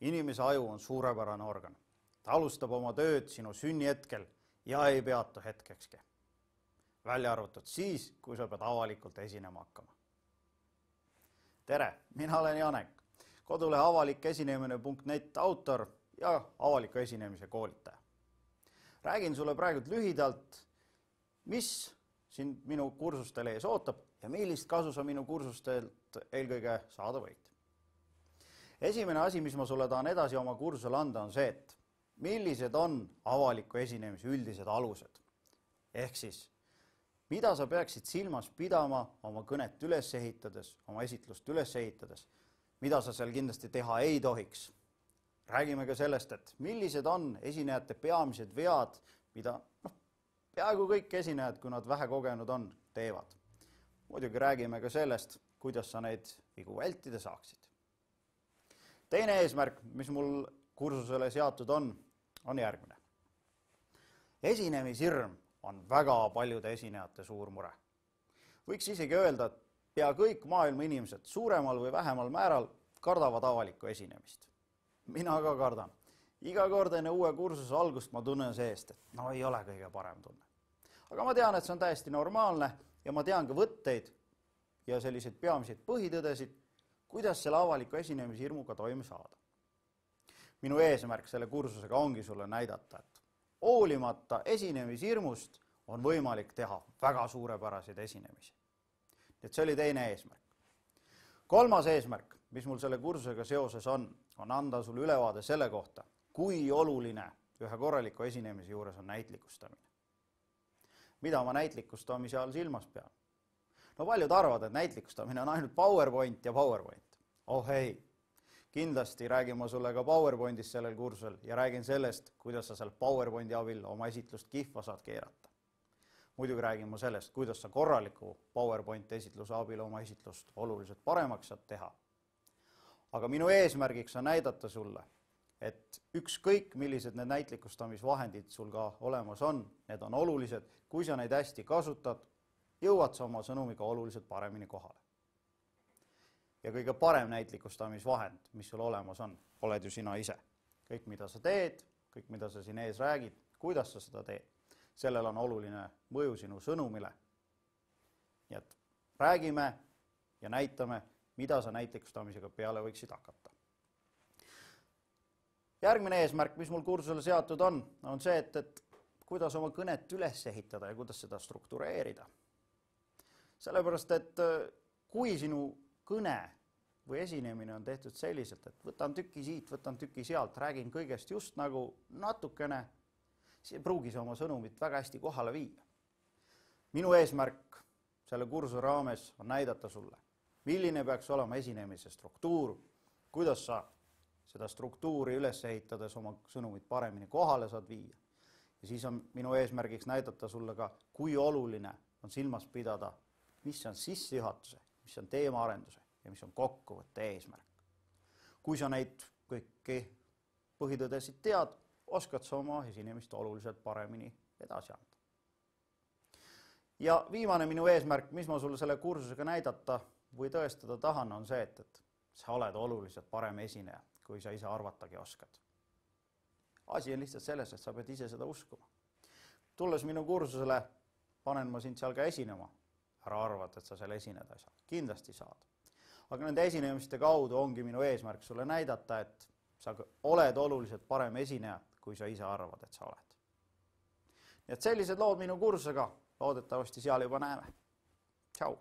Inimese aju on suurepärane organ. Ta alustab oma tööd sinu sünnihetkel ja ei peatu hetkekski. Välja arvatud siis, kui sa pead avalikult esinema hakkama. Tere, mina olen Janek, kodulehe avalikeesinemine.net autor ja avaliku esinemise koolitaja. Räägin sulle praegu lühidalt, mis sind minu kursustel ees ootab ja millist kasu sa minu kursustelt eelkõige saada võid. Esimene asi, mis ma sulle tahan edasi oma kursusel anda, on see, et millised on avaliku esinemise üldised alused. Ehk siis, mida sa peaksid silmas pidama oma kõnet üles ehitades, oma esitlust üles ehitades, mida sa seal kindlasti teha ei tohiks. Räägime ka sellest, et millised on esinejate peamised vead, mida peaaegu kõik esinejad, kui nad vähe kogenud on, teevad. Muidugi räägime ka sellest, kuidas sa neid vigu vältida saaksid. Teine eesmärk, mis mul kursusele seatud on järgmine. Esinemishirm on väga paljude esinejate suur mure. Võiks isegi öelda, et pea kõik maailma inimesed suuremal või vähemal määral kardavad avalikku esinemist. Mina ka kardan. Iga kord enne uue kursuse algust ma tunnen seest, et ei ole kõige parem tunne. Aga ma tean, et see on täiesti normaalne ja ma tean ka võtteid ja selliseid peamiseid põhitõdesid, kuidas selle avaliku esinemishirmuga toime saada. Minu eesmärk selle kursusega ongi sulle näidata, et hoolimata esinemishirmust on võimalik teha väga suurepäraseid esinemisi. Et see oli teine eesmärk. Kolmas eesmärk, mis mul selle kursusega seoses on anda sulle ülevaade selle kohta, kui oluline ühe korraliku esinemise juures on näitlikustamine. Mida ma näitlikustamise all silmas pean? Paljud arvavad, et näitlikustamine on ainult PowerPoint ja PowerPoint. Ei, kindlasti räägin ma sulle ka PowerPointist sellel kursusel ja räägin sellest, kuidas sa seal PowerPointi abil oma esitlust kihva saad keerata. Muidugi räägin ma sellest, kuidas sa korraliku PowerPoint esitluse abil oma esitlust oluliselt paremaks saad teha. Aga minu eesmärgiks on näidata sulle, et ükskõik millised need näitlikustamisvahendid sul ka olemas on, need on olulised, kui sa neid hästi kasutad, jõuad sa oma sõnumiga oluliselt paremini kohale. Ja kõige parem näitlikustamisvahend, mis sul olemas on, oled ju sina ise. Kõik, mida sa teed, kõik, mida sa siin ees räägid, kuidas sa seda teed, sellel on oluline mõju sinu sõnumile. Nii et räägime ja näitame, mida sa näitlikustamisega peale võiksid hakata. Järgmine eesmärk, mis mul kursusele seatud on see, et kuidas oma kõnet üles ehitada ja kuidas seda struktureerida. Sellepärast, et kui sinu kõne või esinemine on tehtud selliselt, et võtan tüki siit, võtan tüki sealt, räägin kõigest just nagu natukene, siis ei pruugi see oma sõnumit väga hästi kohale viia. Minu eesmärk selle kursuse raames on näidata sulle, milline peaks olema esinemise struktuur, kuidas sa seda struktuuri üles ehitades oma sõnumit paremini kohale saad viia. Ja siis on minu eesmärgiks näidata sulle ka, kui oluline on silmas pidada, mis on sissejuhatuse, mis on teemaarenduse ja mis on kokkuvõtte eesmärk. Kui sa neid kõiki põhitõdesid tead, oskad sa oma esinemist oluliselt paremini edasi anda. Ja viimane minu eesmärk, mis ma sulle selle kursusega näidata või tõestada tahan, on see, et sa oled oluliselt parem esineja, kui sa ise arvatagi oskad. Asi on lihtsalt selles, et sa pead ise seda uskuma. Tulles minu kursusele, panen ma sind seal ka esinema. Ära arvad, et sa seal esineda ei saa. Kindlasti saad. Aga nende esinemiste kaudu ongi minu eesmärk sulle näidata, et sa oled oluliselt parem esineja, kui sa ise arvad, et sa oled. Nii et sellised lood minu kursusega, loodetavasti seal juba näeme. Tšau!